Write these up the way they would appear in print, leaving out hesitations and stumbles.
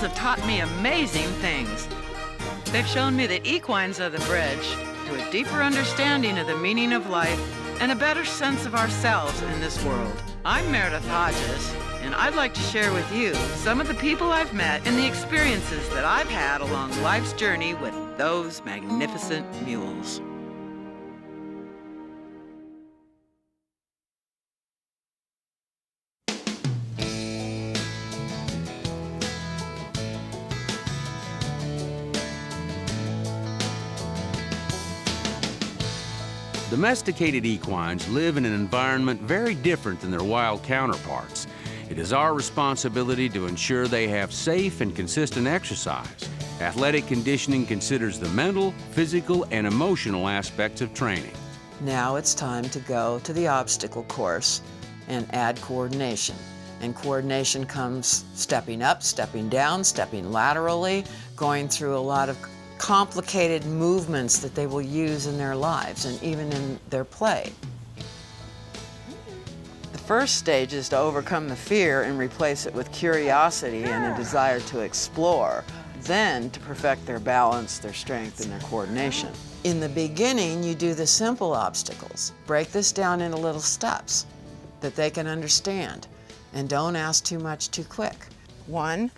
have taught me amazing things. They've shown me that equines are the bridge to a deeper understanding of the meaning of life and a better sense of ourselves in this world. I'm Meredith Hodges, and I'd like to share with you some of the people I've met and the experiences that I've had along life's journey with those magnificent mules. Domesticated equines live in an environment very different than their wild counterparts. It is our responsibility to ensure they have safe and consistent exercise. Athletic conditioning considers the mental, physical, and emotional aspects of training. Now it's time to go to the obstacle course and add coordination. And coordination comes stepping up, stepping down, stepping laterally, going through a lot of complicated movements that they will use in their lives and even in their play. The first stage is to overcome the fear and replace it with curiosity and a desire to explore, then to perfect their balance, their strength, and their coordination. In the beginning, you do the simple obstacles. Break this down into little steps that they can understand, and don't ask too much too quick. 1,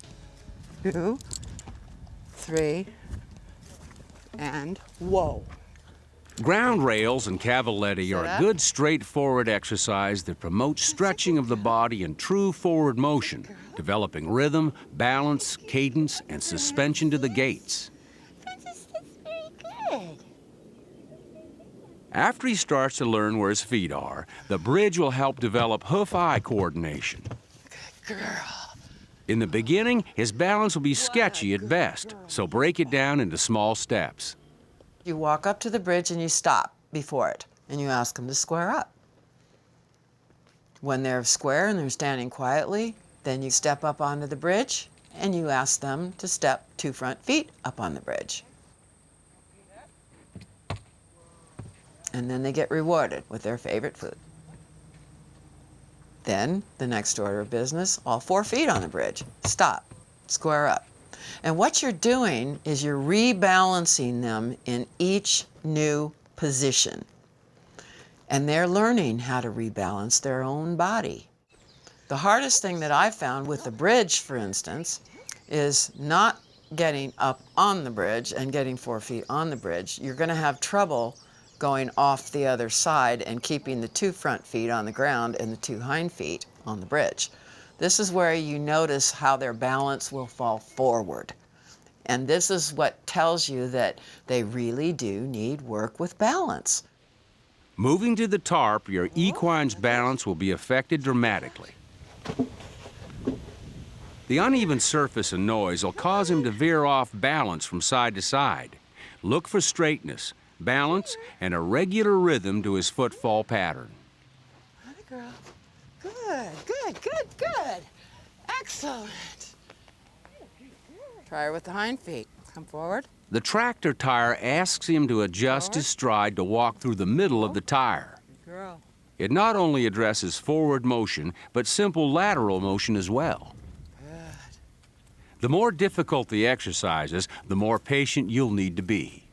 2, 3, and whoa. Ground rails and cavaletti are a good straightforward exercise that promotes stretching of the body and true forward motion, developing rhythm, balance, cadence, and suspension to the gaits. That's very good. After he starts to learn where his feet are, the bridge will help develop hoof-eye coordination. Good girl. In the beginning, his balance will be sketchy at best, so break it down into small steps. You walk up to the bridge and you stop before it, and you ask them to square up. When they're square and they're standing quietly, then you step up onto the bridge and you ask them to step 2 front feet up on the bridge. And then they get rewarded with their favorite food. Then, the next order of business, all 4 feet on the bridge. Stop, square up. And what you're doing is you're rebalancing them in each new position. And they're learning how to rebalance their own body. The hardest thing that I've found with the bridge, for instance, is not getting up on the bridge and getting 4 feet on the bridge. You're going to have trouble going off the other side and keeping the 2 front feet on the ground and the 2 hind feet on the bridge. This is where you notice how their balance will fall forward. And this is what tells you that they really do need work with balance. Moving to the tarp, your equine's balance will be affected dramatically. The uneven surface and noise will cause him to veer off balance from side to side. Look for straightness, balance, and a regular rhythm to his footfall pattern. Atta girl. Good, good, good, good. Excellent. Try her with the hind feet. Come forward. The tractor tire asks him to adjust his stride to walk through the middle of the tire. Good girl. It not only addresses forward motion, but simple lateral motion as well. Good. The more difficult the exercises, the more patient you'll need to be.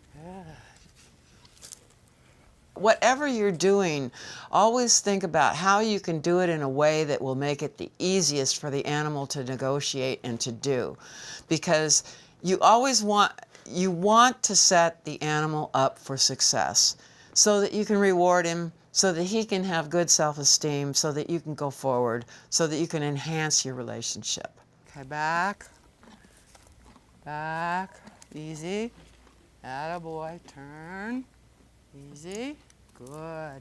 Whatever you're doing, always think about how you can do it in a way that will make it the easiest for the animal to negotiate and to do. Because you always want to set the animal up for success so that you can reward him, so that he can have good self-esteem, so that you can go forward, so that you can enhance your relationship. Okay, back, back, easy, attaboy, turn, easy. Good.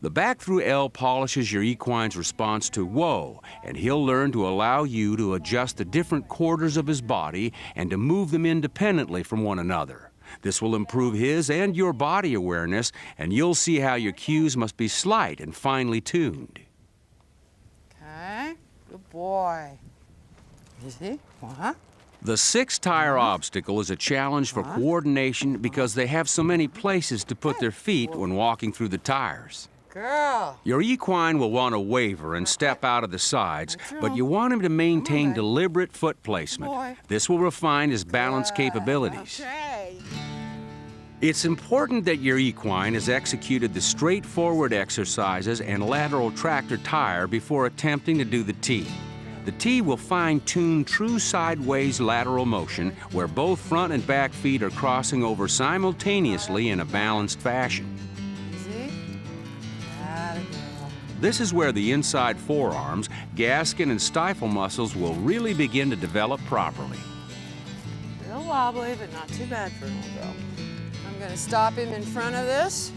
The back through L polishes your equine's response to whoa, and he'll learn to allow you to adjust the different quarters of his body and to move them independently from one another. This will improve his and your body awareness, and you'll see how your cues must be slight and finely tuned. Okay, good boy. Easy, what? The 6-tire obstacle is a challenge for coordination because they have so many places to put their feet when walking through the tires. girl. Your equine will want to waver and step out of the sides, but you want him to maintain deliberate foot placement. This will refine his balance capabilities. Okay. It's important that your equine has executed the straightforward exercises and lateral tractor tire before attempting to do the T. The T will fine-tune true sideways lateral motion where both front and back feet are crossing over simultaneously in a balanced fashion. Easy. This is where the inside forearms, gasket, and stifle muscles will really begin to develop properly. Real wobbly, but not too bad for an old girl. I'm going to stop him in front of this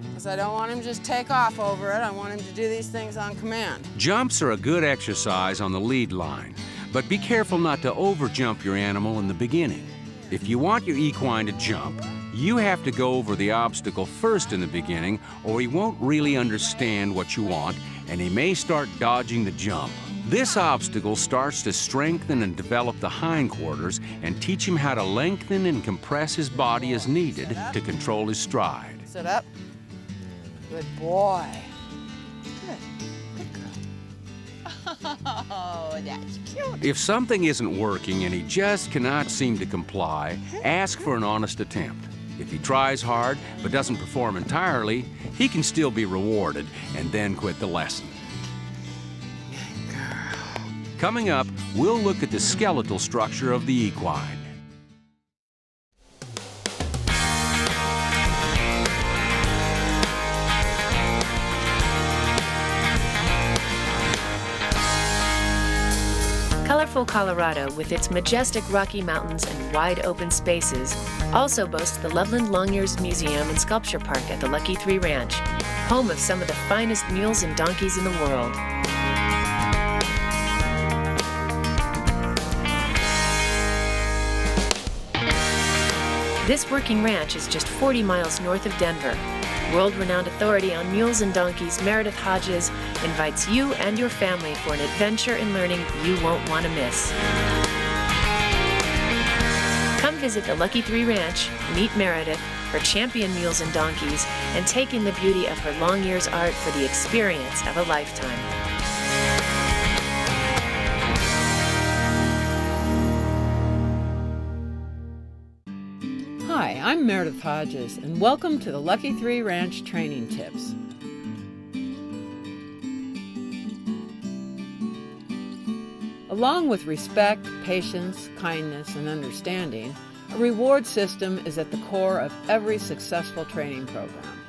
because I don't want him to just take off over it. I want him to do these things on command. Jumps are a good exercise on the lead line, but be careful not to over-jump your animal in the beginning. If you want your equine to jump, you have to go over the obstacle first in the beginning, or he won't really understand what you want, and he may start dodging the jump. This obstacle starts to strengthen and develop the hindquarters and teach him how to lengthen and compress his body as needed to control his stride. Sit up. Good boy. Good. Good girl. Oh, that's cute. If something isn't working and he just cannot seem to comply, ask for an honest attempt. If he tries hard but doesn't perform entirely, he can still be rewarded and then quit the lesson. Coming up, we'll look at the skeletal structure of the equine. Colorful Colorado, with its majestic Rocky Mountains and wide open spaces, also boasts the Loveland Long-Ears Museum and Sculpture Park at the Lucky 3 Ranch, home of some of the finest mules and donkeys in the world. This working ranch is just 40 miles north of Denver. World-renowned authority on mules and donkeys, Meredith Hodges, invites you and your family for an adventure in learning you won't want to miss. Come visit the Lucky 3 Ranch, meet Meredith, her champion mules and donkeys, and take in the beauty of her long years art for the experience of a lifetime. Hi, I'm Meredith Hodges, and welcome to the Lucky 3 Ranch Training Tips. Along with respect, patience, kindness, and understanding, a reward system is at the core of every successful training program.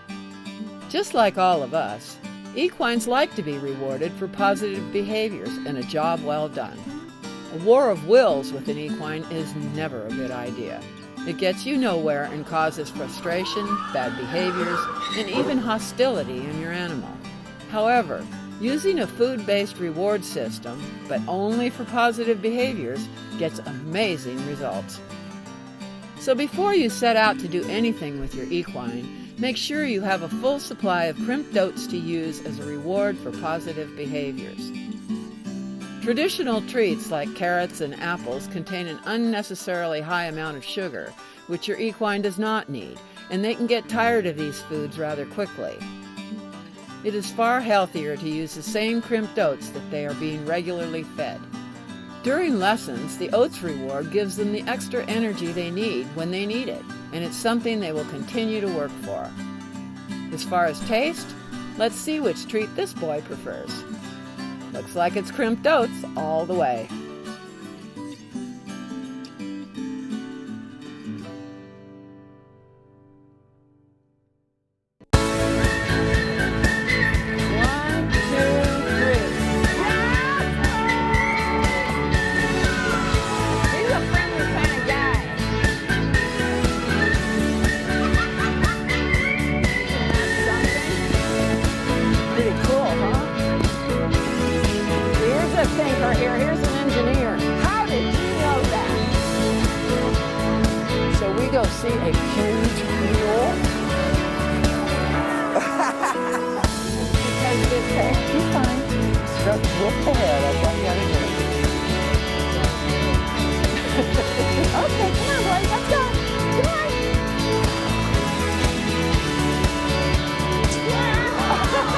Just like all of us, equines like to be rewarded for positive behaviors and a job well done. A war of wills with an equine is never a good idea. It gets you nowhere and causes frustration, bad behaviors, and even hostility in your animal. However, using a food-based reward system, but only for positive behaviors, gets amazing results. So before you set out to do anything with your equine, make sure you have a full supply of crimped oats to use as a reward for positive behaviors. Traditional treats like carrots and apples contain an unnecessarily high amount of sugar, which your equine does not need, and they can get tired of these foods rather quickly. It is far healthier to use the same crimped oats that they are being regularly fed. During lessons, the oats reward gives them the extra energy they need when they need it, and it's something they will continue to work for. As far as taste, let's see which treat this boy prefers. Looks like it's crimped oats all the way. Here's an engineer. How did you know that? So we go see a huge mule. Because this thing, you're fine. Struck with the hair, that's all you gotta do. Okay, come on, boys, let's go. Come on.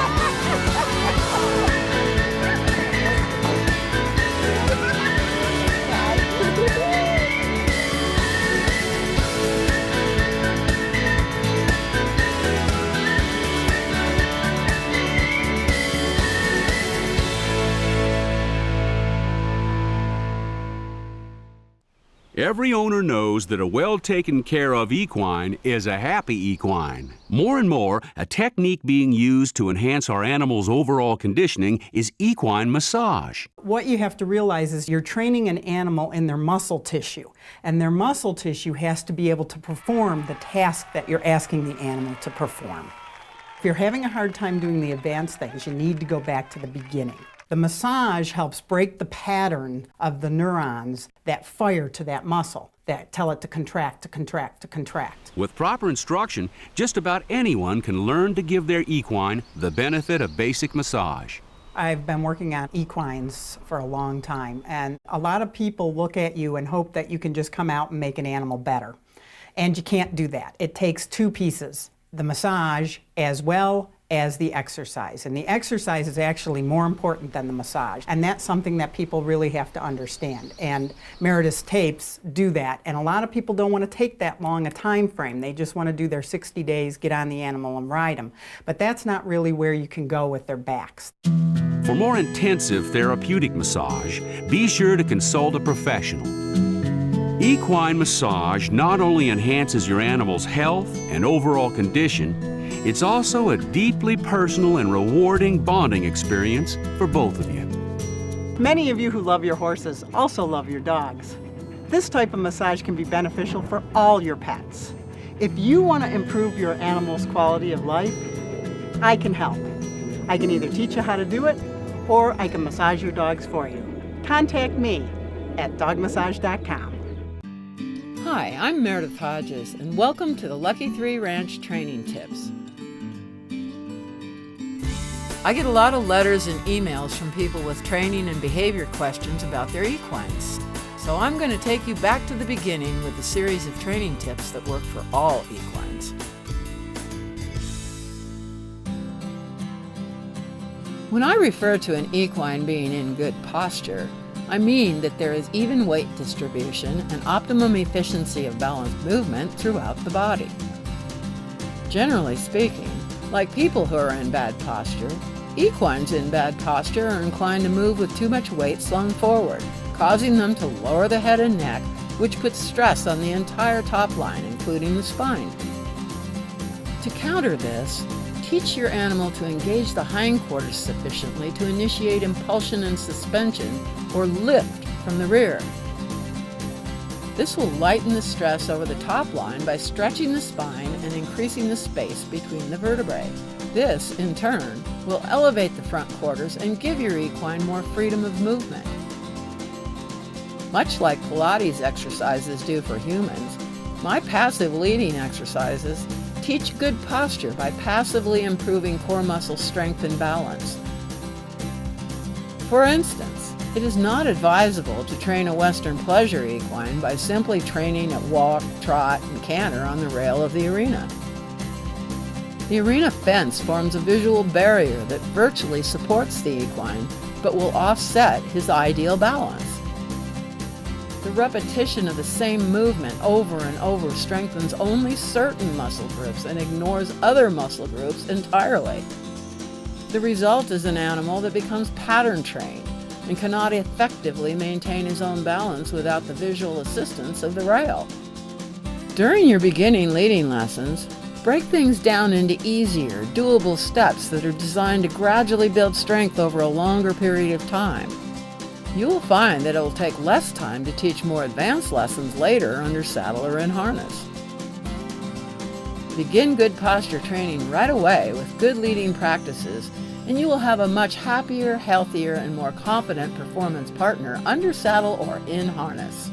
Every owner knows that a well-taken care of equine is a happy equine. More and more, a technique being used to enhance our animals' overall conditioning is equine massage. What you have to realize is you're training an animal in their muscle tissue, and their muscle tissue has to be able to perform the task that you're asking the animal to perform. If you're having a hard time doing the advanced things, you need to go back to the beginning. The massage helps break the pattern of the neurons that fire to that muscle, that tell it to contract, to contract, to contract. With proper instruction, just about anyone can learn to give their equine the benefit of basic massage. I've been working on equines for a long time, and a lot of people look at you and hope that you can just come out and make an animal better. And you can't do that. It takes two pieces, the massage as well as the exercise. And the exercise is actually more important than the massage. And that's something that people really have to understand. And Meredith's tapes do that. And a lot of people don't want to take that long a time frame. They just want to do their 60 days, get on the animal and ride them. But that's not really where you can go with their backs. For more intensive therapeutic massage, be sure to consult a professional. Equine massage not only enhances your animal's health and overall condition, it's also a deeply personal and rewarding bonding experience for both of you. Many of you who love your horses also love your dogs. This type of massage can be beneficial for all your pets. If you want to improve your animal's quality of life, I can help. I can either teach you how to do it, or I can massage your dogs for you. Contact me at dogmassage.com. Hi, I'm Meredith Hodges, and welcome to the Lucky 3 Ranch Training Tips. I get a lot of letters and emails from people with training and behavior questions about their equines. So I'm going to take you back to the beginning with a series of training tips that work for all equines. When I refer to an equine being in good posture, I mean that there is even weight distribution and optimum efficiency of balanced movement throughout the body. Generally speaking, like people who are in bad posture, equines in bad posture are inclined to move with too much weight slung forward, causing them to lower the head and neck, which puts stress on the entire top line, including the spine. To counter this, teach your animal to engage the hindquarters sufficiently to initiate impulsion and suspension or lift from the rear. This will lighten the stress over the top line by stretching the spine and increasing the space between the vertebrae. This, in turn, will elevate the front quarters and give your equine more freedom of movement. Much like Pilates exercises do for humans, my passive leading exercises teach good posture by passively improving core muscle strength and balance. For instance, it is not advisable to train a Western pleasure equine by simply training at walk, trot, and canter on the rail of the arena. The arena fence forms a visual barrier that virtually supports the equine, but will offset his ideal balance. The repetition of the same movement over and over strengthens only certain muscle groups and ignores other muscle groups entirely. The result is an animal that becomes pattern trained and cannot effectively maintain his own balance without the visual assistance of the rail. During your beginning leading lessons, break things down into easier, doable steps that are designed to gradually build strength over a longer period of time. You will find that it will take less time to teach more advanced lessons later under saddle or in harness. Begin good posture training right away with good leading practices, and you will have a much happier, healthier, and more confident performance partner under saddle or in harness.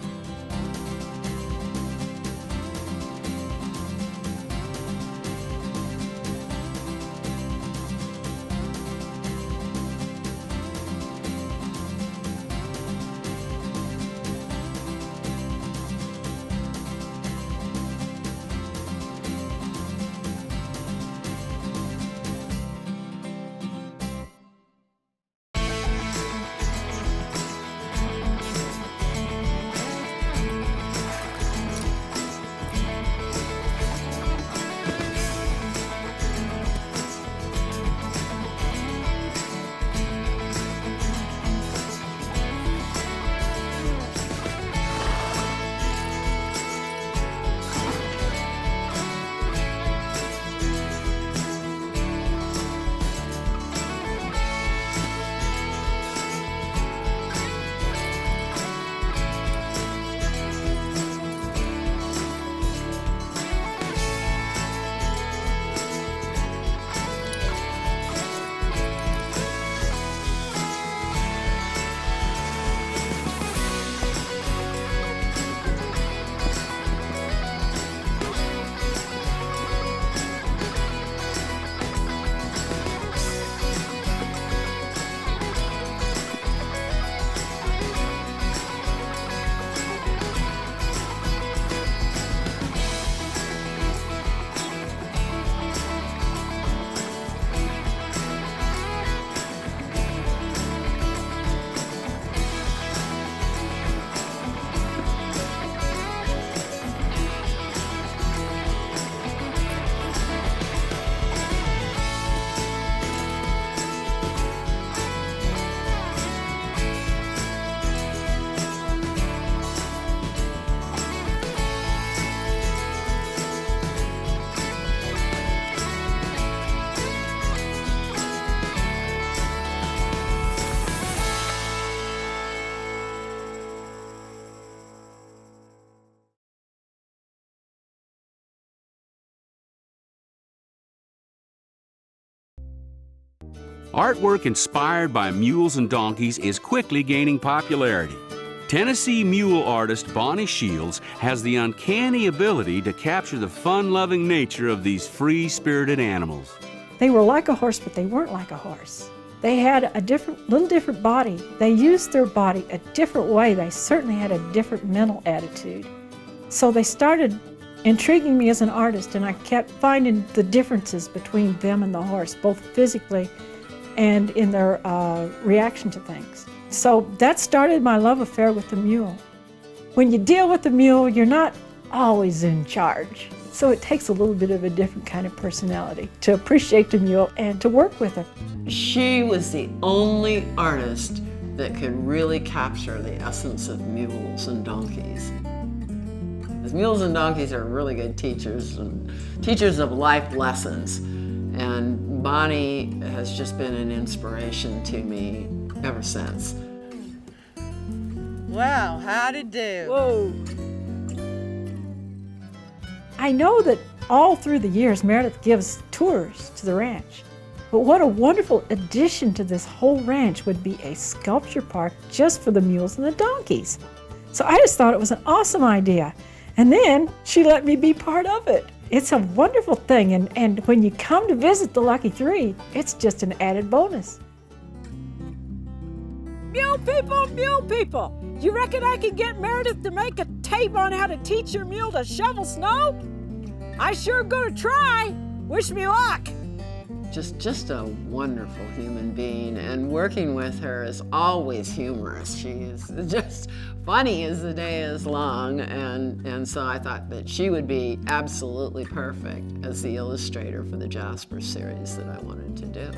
Artwork inspired by mules and donkeys is quickly gaining popularity. Tennessee mule artist Bonnie Shields has the uncanny ability to capture the fun-loving nature of these free-spirited animals. They were like a horse, but they weren't like a horse. They had a little different body. They used their body a different way. They certainly had a different mental attitude. So they started intriguing me as an artist, and I kept finding the differences between them and the horse, both physically and in their reaction to things. So that started my love affair with the mule. When you deal with the mule, you're not always in charge. So it takes a little bit of a different kind of personality to appreciate the mule and to work with her. She was the only artist that could really capture the essence of mules and donkeys. Because mules and donkeys are really good teachers and teachers of life lessons. And Bonnie has just been an inspiration to me ever since. Wow, how'd it do? Whoa. I know that all through the years, Meredith gives tours to the ranch. But what a wonderful addition to this whole ranch would be a sculpture park just for the mules and the donkeys. So I just thought it was an awesome idea. And then she let me be part of it. It's a wonderful thing. And when you come to visit the Lucky Three, it's just an added bonus. Mule people, you reckon I can get Meredith to make a tape on how to teach your mule to shovel snow? I sure gonna try. Wish me luck. Just a wonderful human being, and working with her is always humorous. She is just funny as the day is long, and so I thought that she would be absolutely perfect as the illustrator for the Jasper series that I wanted to do.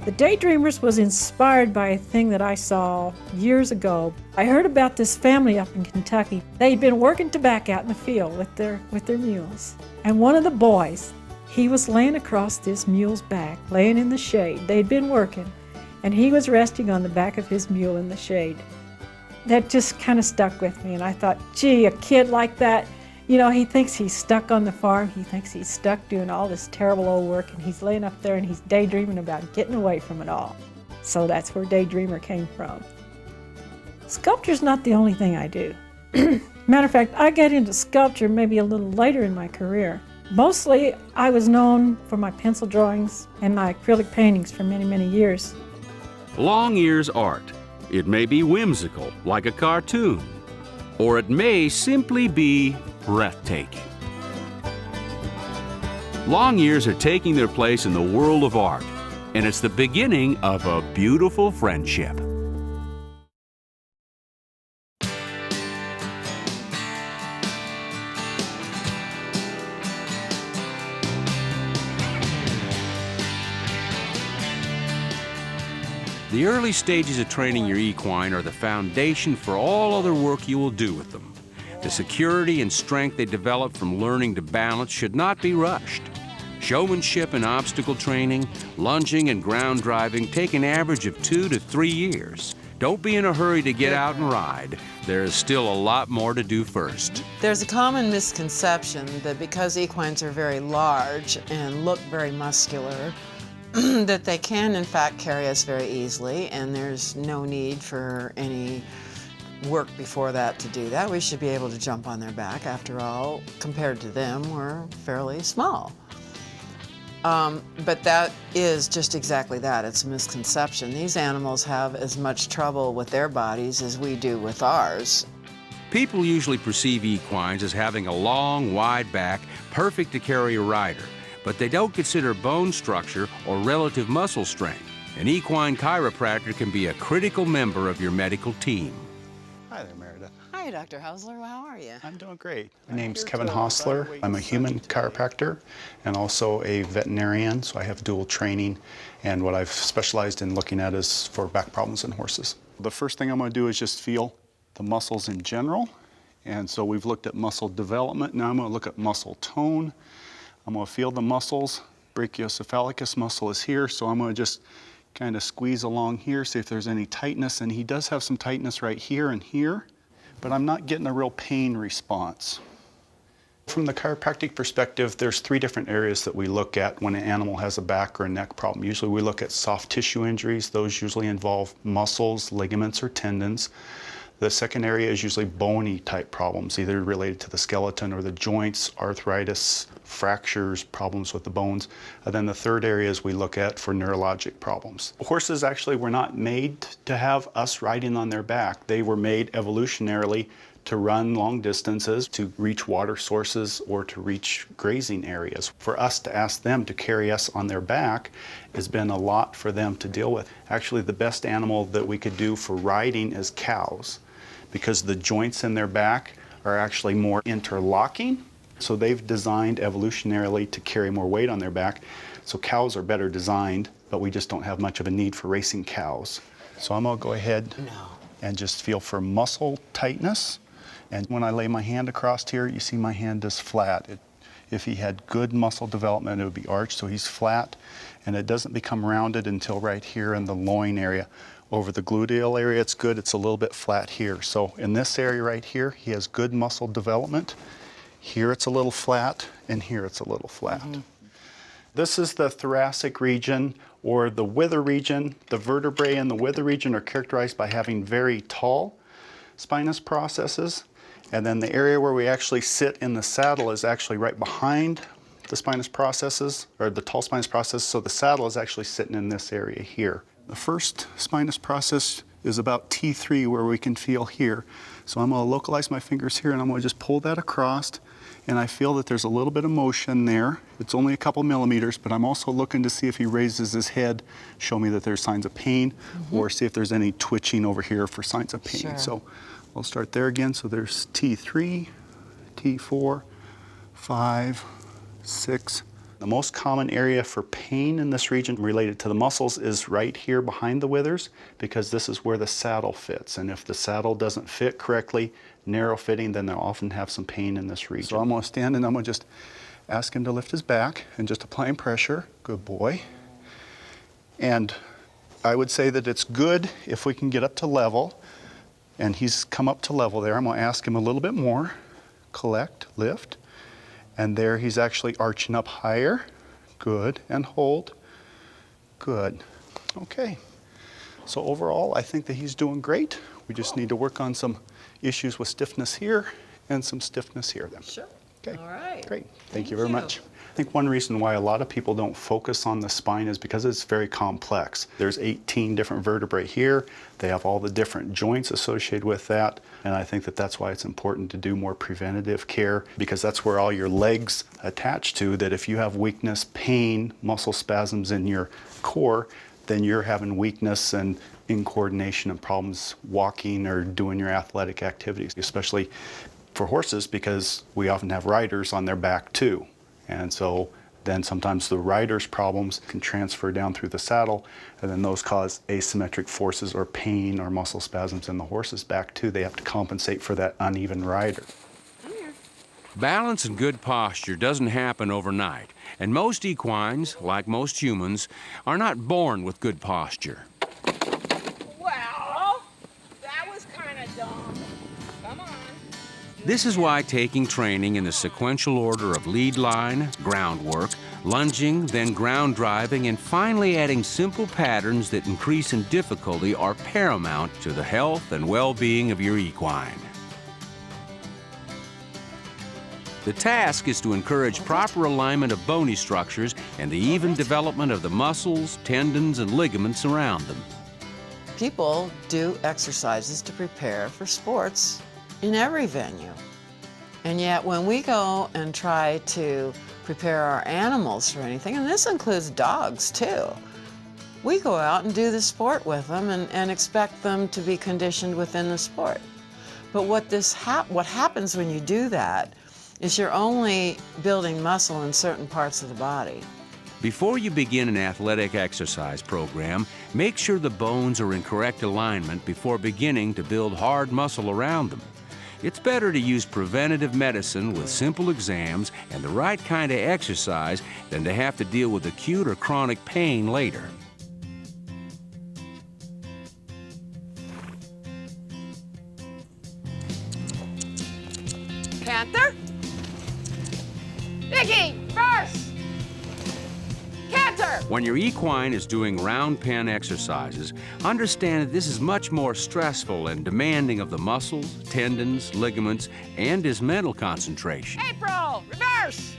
The Daydreamers was inspired by a thing that I saw years ago. I heard about this family up in Kentucky. They'd been working tobacco out in the field with their mules. And one of the boys, he was laying across this mule's back, laying in the shade. They'd been working, and he was resting on the back of his mule in the shade. That just kind of stuck with me, and I thought, gee, a kid like that, you know, he thinks he's stuck on the farm. He thinks he's stuck doing all this terrible old work, and he's laying up there and he's daydreaming about getting away from it all. So that's where Daydreamer came from. Sculpture's not the only thing I do. Matter of fact, I got into sculpture maybe a little later in my career. Mostly, I was known for my pencil drawings and my acrylic paintings for many, many years. Long ears art. It may be whimsical, like a cartoon, or it may simply be breathtaking. Long ears are taking their place in the world of art, and it's the beginning of a beautiful friendship. The early stages of training your equine are the foundation for all other work you will do with them. The security and strength they develop from learning to balance should not be rushed. Showmanship and obstacle training, lunging and ground driving take an average of 2 to 3 years. Don't be in a hurry to get out and ride. There is still a lot more to do first. There's a common misconception that because equines are very large and look very muscular, that they can in fact carry us very easily, and there's no need for any work before that to do that. We should be able to jump on their back. After all, compared to them, we're fairly small. But that is just exactly that. It's a misconception. These animals have as much trouble with their bodies as we do with ours. People usually perceive equines as having a long, wide back, perfect to carry a rider, but they don't consider bone structure or relative muscle strength. An equine chiropractor can be a critical member of your medical team. Hi there, Meredith. Hi, Dr. Hausler. How are you? I'm doing great. My name's Kevin Hausler. I'm a human chiropractor and also a veterinarian, so I have dual training. And what I've specialized in looking at is for back problems in horses. The first thing I'm going to do is just feel the muscles in general. And so we've looked at muscle development. Now I'm going to look at muscle tone. I'm going to feel the muscles. Brachiocephalicus muscle is here, so I'm going to just kind of squeeze along here, see if there's any tightness. And he does have some tightness right here and here, but I'm not getting a real pain response. From the chiropractic perspective, there's 3 different areas that we look at when an animal has a back or a neck problem. Usually we look at soft tissue injuries. Those usually involve muscles, ligaments, or tendons. The second area is usually bony type problems, either related to the skeleton or the joints, arthritis, fractures, problems with the bones. And then the third area is we look at for neurologic problems. Horses actually were not made to have us riding on their back. They were made evolutionarily to run long distances, to reach water sources, or to reach grazing areas. For us to ask them to carry us on their back has been a lot for them to deal with. Actually, the best animal that we could do for riding is cows, because the joints in their back are actually more interlocking. So they've designed evolutionarily to carry more weight on their back. So cows are better designed, but we just don't have much of a need for racing cows. So I'm gonna go ahead and just feel for muscle tightness. And when I lay my hand across here, you see my hand is flat. If he had good muscle development, it would be arched, so he's flat, and it doesn't become rounded until right here in the loin area. Over the gluteal area, it's good, it's a little bit flat here. So in this area right here, he has good muscle development. Here it's a little flat, and here it's a little flat. This is the thoracic region, or the wither region. The vertebrae in the wither region are characterized by having very tall spinous processes. And then the area where we actually sit in the saddle is actually right behind the spinous processes, or the tall spinous process, so the saddle is actually sitting in this area here. The first spinous process is about T3, where we can feel here. So I'm going to localize my fingers here, and I'm going to just pull that across, and I feel that there's a little bit of motion there. It's only a couple millimeters, but I'm also looking to see if he raises his head, show me that there's signs of pain, or see if there's any twitching over here for signs of pain. Sure. So I'll start there again. So there's T3, T4, 5, 6. The most common area for pain in this region related to the muscles is right here behind the withers, because this is where the saddle fits. And if the saddle doesn't fit correctly, narrow fitting, then they'll often have some pain in this region. So I'm going to stand and I'm going to just ask him to lift his back and just applying pressure. Good boy. And I would say that it's good if we can get up to level. And he's come up to level there. I'm going to ask him a little bit more. Collect, lift. And there he's actually arching up higher. Good. And hold. Good. Okay. So overall, I think that he's doing great. We just need to work on some issues with stiffness here and some stiffness here then. Sure. Okay. All right. Great. Thank you very much. I think one reason why a lot of people don't focus on the spine is because it's very complex. There's 18 different vertebrae here. They have all the different joints associated with that. And I think that that's why it's important to do more preventative care, because that's where all your legs attach to, that if you have weakness, pain, muscle spasms in your core, then you're having weakness and incoordination and problems walking or doing your athletic activities, especially for horses, because we often have riders on their back too. And so then sometimes the rider's problems can transfer down through the saddle, and then those cause asymmetric forces or pain or muscle spasms in the horse's back too. They have to compensate for that uneven rider. Balance and good posture doesn't happen overnight, and most equines, like most humans, are not born with good posture. Well, that was kind of dumb. Come on. This is why taking training in the sequential order of lead line, groundwork, lunging, then ground driving, and finally adding simple patterns that increase in difficulty are paramount to the health and well-being of your equine. The task is to encourage proper alignment of bony structures and the even development of the muscles, tendons, and ligaments around them. People do exercises to prepare for sports in every venue. And yet when we go and try to prepare our animals for anything, and this includes dogs too, we go out and do the sport with them and expect them to be conditioned within the sport. But what happens when you do that is you're only building muscle in certain parts of the body. Before you begin an athletic exercise program, make sure the bones are in correct alignment before beginning to build hard muscle around them. It's better to use preventative medicine with simple exams and the right kind of exercise than to have to deal with acute or chronic pain later. Panther? Mickey, reverse! Canter! When your equine is doing round pen exercises, understand that this is much more stressful and demanding of the muscles, tendons, ligaments, and his mental concentration. April, reverse!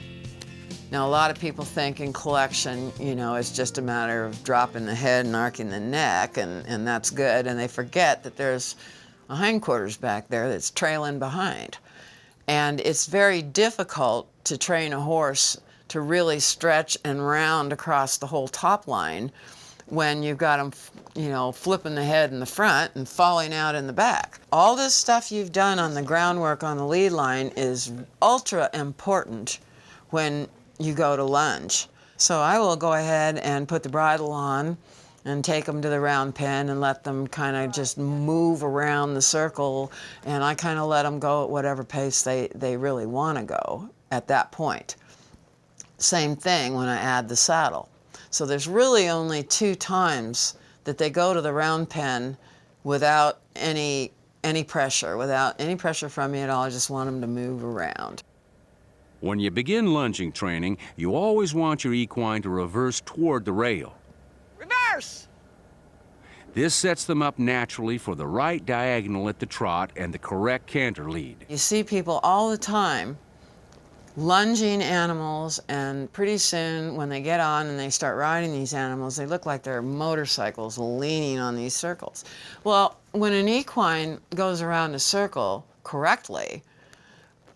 Now, a lot of people think in collection, you know, it's just a matter of dropping the head and arcing the neck, and that's good, and they forget that there's a hindquarters back there that's trailing behind. And it's very difficult to train a horse to really stretch and round across the whole top line when you've got them, you know, flipping the head in the front and falling out in the back. All this stuff you've done on the groundwork on the lead line is ultra important when you go to lunge. So I will go ahead and put the bridle on and take them to the round pen and let them kind of just move around the circle, and I kind of let them go at whatever pace they really want to go at that point. Same thing when I add the saddle. So there's really only 2 times that they go to the round pen without any pressure, without any pressure from me at all. I just want them to move around. When you begin lunging training, you always want your equine to reverse toward the rail. Reverse! This sets them up naturally for the right diagonal at the trot and the correct canter lead. You see people all the time lunging animals, and pretty soon when they get on and they start riding these animals, they look like they're motorcycles leaning on these circles. Well, when an equine goes around a circle correctly,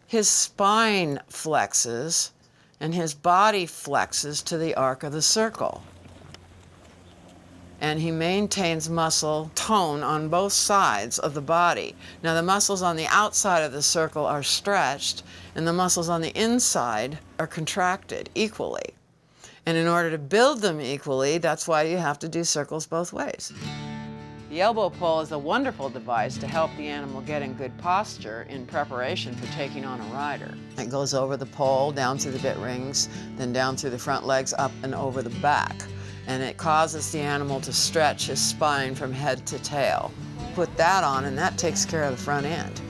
his spine flexes and his body flexes to the arc of the circle. And he maintains muscle tone on both sides of the body. Now, the muscles on the outside of the circle are stretched, and the muscles on the inside are contracted equally. And in order to build them equally, that's why you have to do circles both ways. The elbow pull is a wonderful device to help the animal get in good posture in preparation for taking on a rider. It goes over the pole, down through the bit rings, then down through the front legs, up and over the back. And it causes the animal to stretch his spine from head to tail. Put that on, and that takes care of the front end.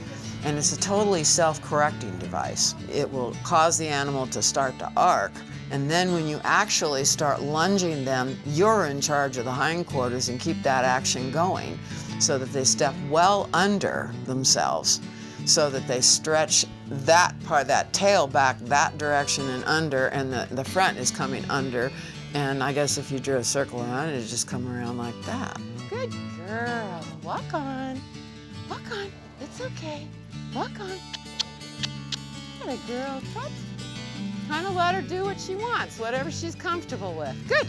And it's a totally self-correcting device. It will cause the animal to start to arc, and then when you actually start lunging them, you're in charge of the hindquarters and keep that action going so that they step well under themselves, so that they stretch that part, that tail back that direction and under, and the front is coming under. And I guess if you drew a circle around it, it'd just come around like that. Good girl. Walk on. Walk on. It's okay. Walk on. What a girl. Trot. Kind of let her do what she wants, whatever she's comfortable with. Good.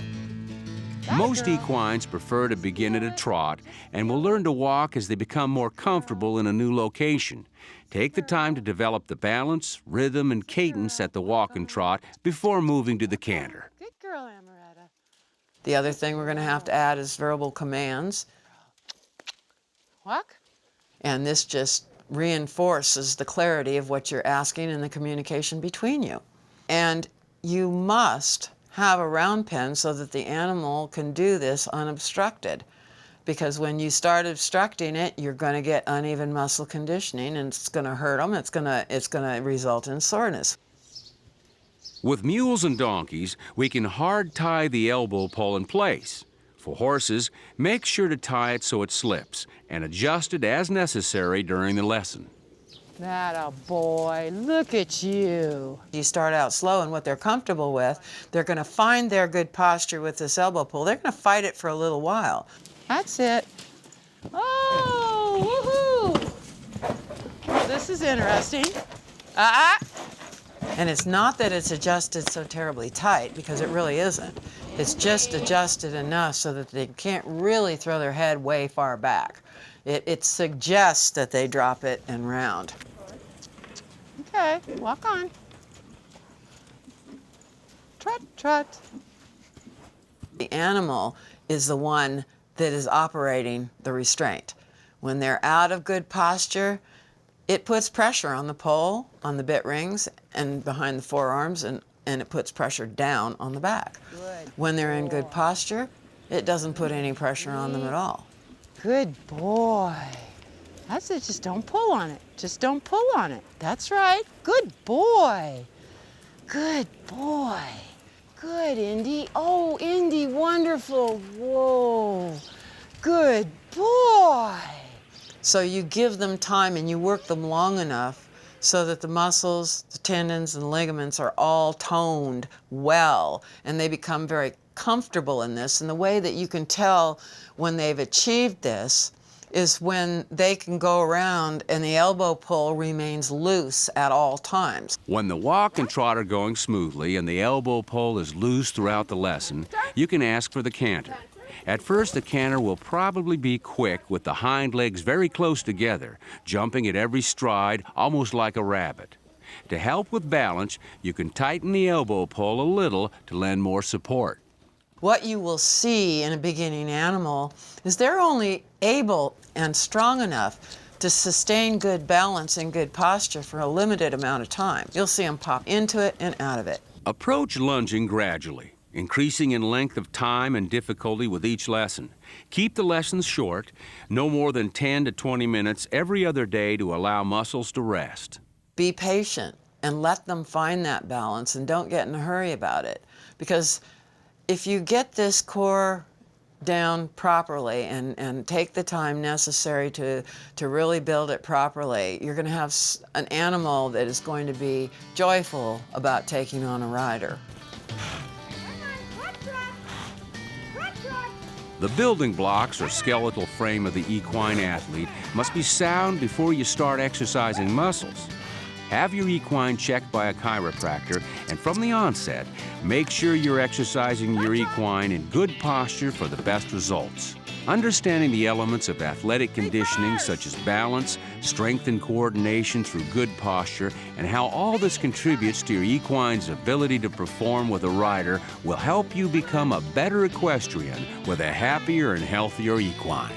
That Most girl. equines prefer to begin at a trot and will learn to walk as they become more comfortable in a new location. Take the time to develop the balance, rhythm, and cadence at the walk and trot before moving to the canter. Good girl, Amaretta. The other thing we're going to have to add is verbal commands. Walk. And this just reinforces the clarity of what you're asking and the communication between you. And you must have a round pen so that the animal can do this unobstructed. Because when you start obstructing it, you're going to get uneven muscle conditioning, and it's going to hurt them. It's going to result in soreness. With mules and donkeys, we can hard tie the elbow pull in place. For horses, make sure to tie it so it slips and adjust it as necessary during the lesson. That a boy. Look at you. You start out slow, and what they're comfortable with, they're going to find their good posture with this elbow pull. They're going to fight it for a little while. That's it. Oh, woohoo! This is interesting. And it's not that it's adjusted so terribly tight, because it really isn't. It's just adjusted enough so that they can't really throw their head way far back. It suggests that they drop it and round. Okay, walk on. Trot, trot. The animal is the one that is operating the restraint. When they're out of good posture, it puts pressure on the pole, on the bit rings, and behind the forearms, and it puts pressure down on the back. Good. When they're in good posture, it doesn't put any pressure on them at all. Good boy. That's it. Just don't pull on it. Just don't pull on it. That's right. Good boy. Good boy. Good, Indy. Oh, Indy, wonderful. Whoa. Good boy. So you give them time and you work them long enough so that the muscles, the tendons, and ligaments are all toned well, and they become very comfortable in this. And the way that you can tell when they've achieved this is when they can go around and the elbow pull remains loose at all times. When the walk and trot are going smoothly and the elbow pull is loose throughout the lesson, you can ask for the canter. At first, the canter will probably be quick with the hind legs very close together, jumping at every stride almost like a rabbit. To help with balance, you can tighten the elbow pull a little to lend more support. What you will see in a beginning animal is they're only able and strong enough to sustain good balance and good posture for a limited amount of time. You'll see them pop into it and out of it. Approach lunging gradually, increasing in length of time and difficulty with each lesson. Keep the lessons short, no more than 10 to 20 minutes every other day to allow muscles to rest. Be patient and let them find that balance, and don't get in a hurry about it. Because if you get this core down properly and take the time necessary to really build it properly, you're going to have an animal that is going to be joyful about taking on a rider. The building blocks or skeletal frame of the equine athlete must be sound before you start exercising muscles. Have your equine checked by a chiropractor, and from the onset, make sure you're exercising your equine in good posture for the best results. Understanding the elements of athletic conditioning such as balance, strength and coordination through good posture, and how all this contributes to your equine's ability to perform with a rider will help you become a better equestrian with a happier and healthier equine.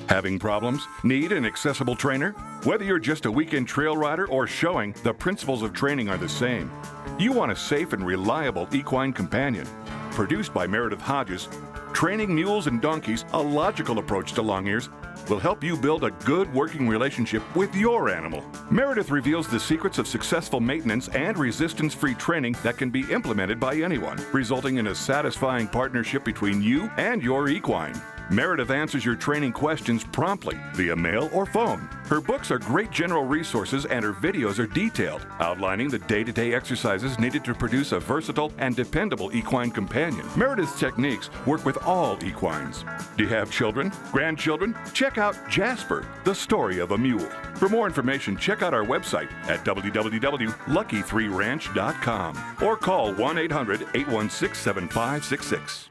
Having problems? Need an accessible trainer? Whether you're just a weekend trail rider or showing, the principles of training are the same. You want a safe and reliable equine companion. Produced by Meredith Hodges, Training Mules and Donkeys, a logical approach to long ears, will help you build a good working relationship with your animal. Meredith reveals the secrets of successful maintenance and resistance-free training that can be implemented by anyone, resulting in a satisfying partnership between you and your equine. Meredith answers your training questions promptly via mail or phone. Her books are great general resources and her videos are detailed, outlining the day-to-day exercises needed to produce a versatile and dependable equine companion. Meredith's techniques work with all equines. Do you have children, grandchildren? Check out Jasper, the story of a mule. For more information, check out our website at www.lucky3ranch.com or call 1-800-816-7566.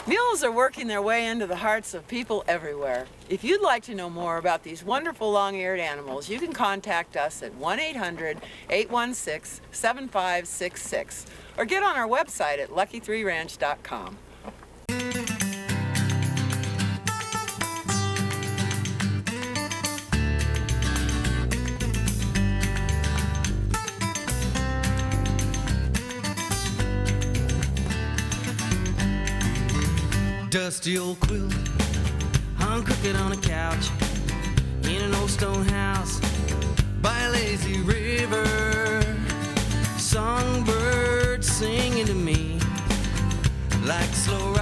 Mules are working their way into the hearts of people everywhere. If you'd like to know more about these wonderful long-eared animals, you can contact us at 1-800-816-7566 or get on our website at lucky3ranch.com. Dusty old quilt hung crooked on a couch in an old stone house by a lazy river. Songbirds singing to me like slow